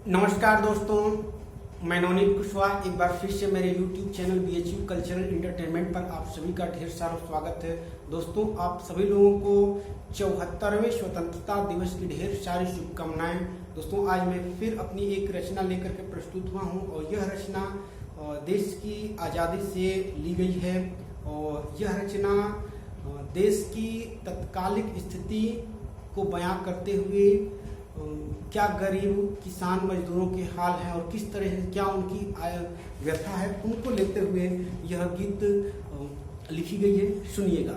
नमस्कार दोस्तों, मैं नवनीत कुशवाहा एक बार फिर से मेरे YouTube channel BHU cultural entertainment पर आप सभी का ढेर सारा स्वागत है। दोस्तों, आप सभी लोगों को 74वें स्वतंत्रता दिवस की ढेर सारी शुभकामनाएं। दोस्तों, आज मैं फिर अपनी एक रचना लेकर के प्रस्तुत हुआ हूं और यह रचना देश की आज़ादी से ली गई है और यह रचना देश की तत्कालिक स्थिति को बयां करते हुए क्या गरीब किसान मजदूरों के हाल है और किस तरह से क्या उनकी व्यथा है, उनको लेते हुए यह गीत लिखी गई है। सुनिएगा।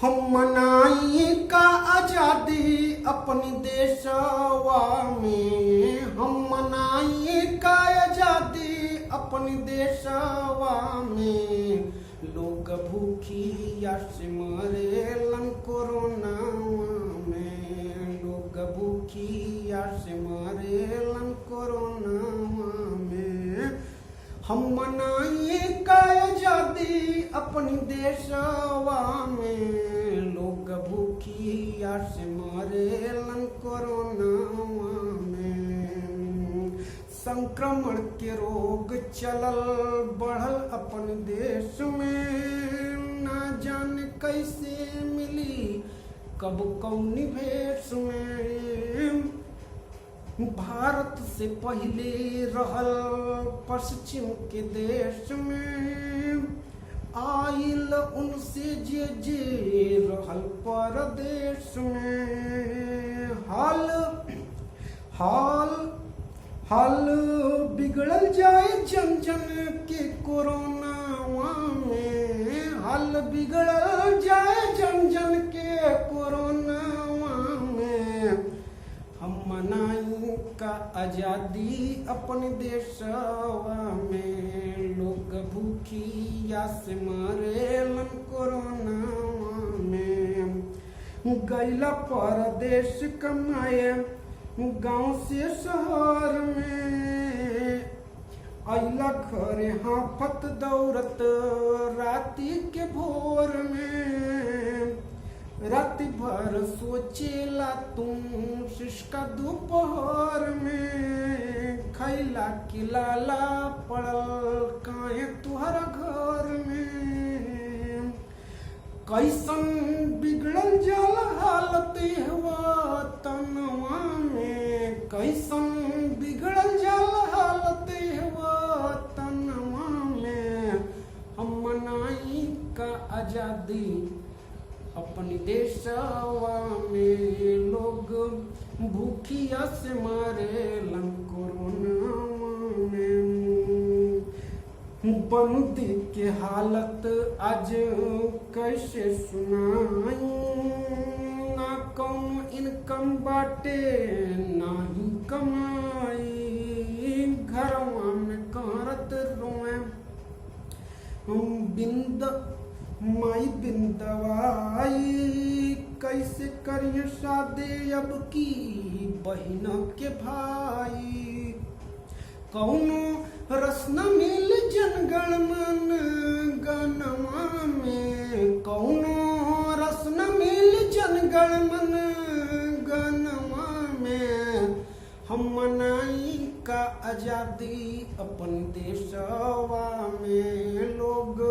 हम मनाई का आजादी अपनी देशवा में, हम मनाई का आजादी अपनी देशवा में, लोग भूखी या से मरेलन कोरोना में, भूखी या से मरेलन कोरोना में। हम मनाइए का आजादी अपनी देशवा में, लोग भूखी या से मरेलन कोरोना में। संक्रमण के रोग चलल बढ़ल अपन देश में, ना जाने कैसे मिली कब कौनी भेष में। भारत से पहले रहल पश्चिम के देश में, आइल उनसे जे जे रहल परदेश में। हाल बिगड़ल जाए जन जन के कोरोना में, हाल बिगड़ल जाए जन जन के कोरोना में। हम मनाई का आजादी अपने देशवा में, लोग भूखी या से मरेलन कोरोना में। गैला परदेश कमाए गांव से शहर में, अइला घरे हाफत दौरत राती के भोर में। राति भर सोचेला तुम शिष्का दोपहर में, खैला किलाला पड़ल काहे तुहरा घर में। कैसन बिगड़ल जल हालत हुआ तनवा में, कैसन बिगड़ल जल हालत हुआ तनवा में। हम मनाई का आजादी अपनी देशवा में, लोग भूखिया से मरेलन कोरोना में। बंदी के हालत आज कैसे सुनाई, ना कम इनकम बाटे ना ही कमाई। घरवा में करत रोए माई बिन दवाई, कैसे करिए शादी अब की बहन के भाई। कौनो रस न मिल जनगण मन गनमा में, कौनो रस न मिल जनगण मन गनमा में। हम मनाई का आजादी अपन देशवा में, लोग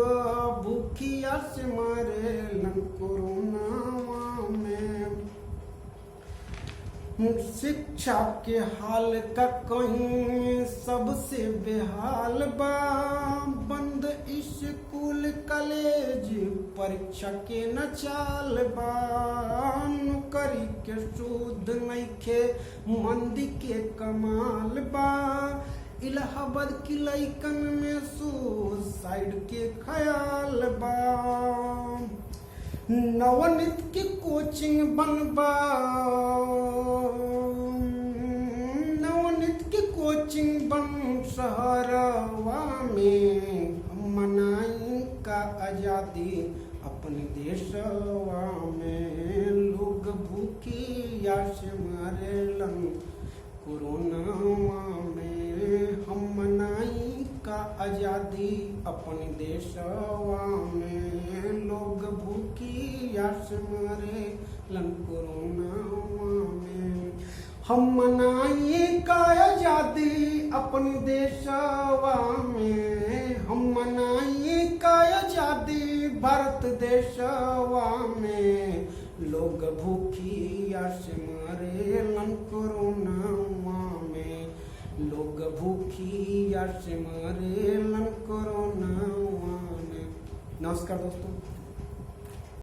भूखिया से मरेलन कोरोना में। शिक्षा के हाल का कहीं सबसे बेहाल बा, बंद स्कूल कॉलेज परीक्षा के न चाल बा। नौकरी के सूद नइखे मंदी के कमाल बा, इलाहाबाद की लइकन में सुसाइड के ख्याल बा। नवनीत के कोचिंग बनबा, नवनीत के कोचिंग बन शहरवा में। हम मनाई का आजादी अपने देशवा में, लोग भूखी या से मरेलन कोरोना में। हम मनाई का आजादी अपने देशवा में, लोग भूखी या से मरेलन कोरोना में। हम मनाई का आजादी अपने देशवा में, हम मनाई का आजादी भारत देशवा में। लोग भूखिया से मरे लन कोरोनावा में, लोग भूखिया से मरे लन कोरोनावा में। नमस्कार दोस्तों।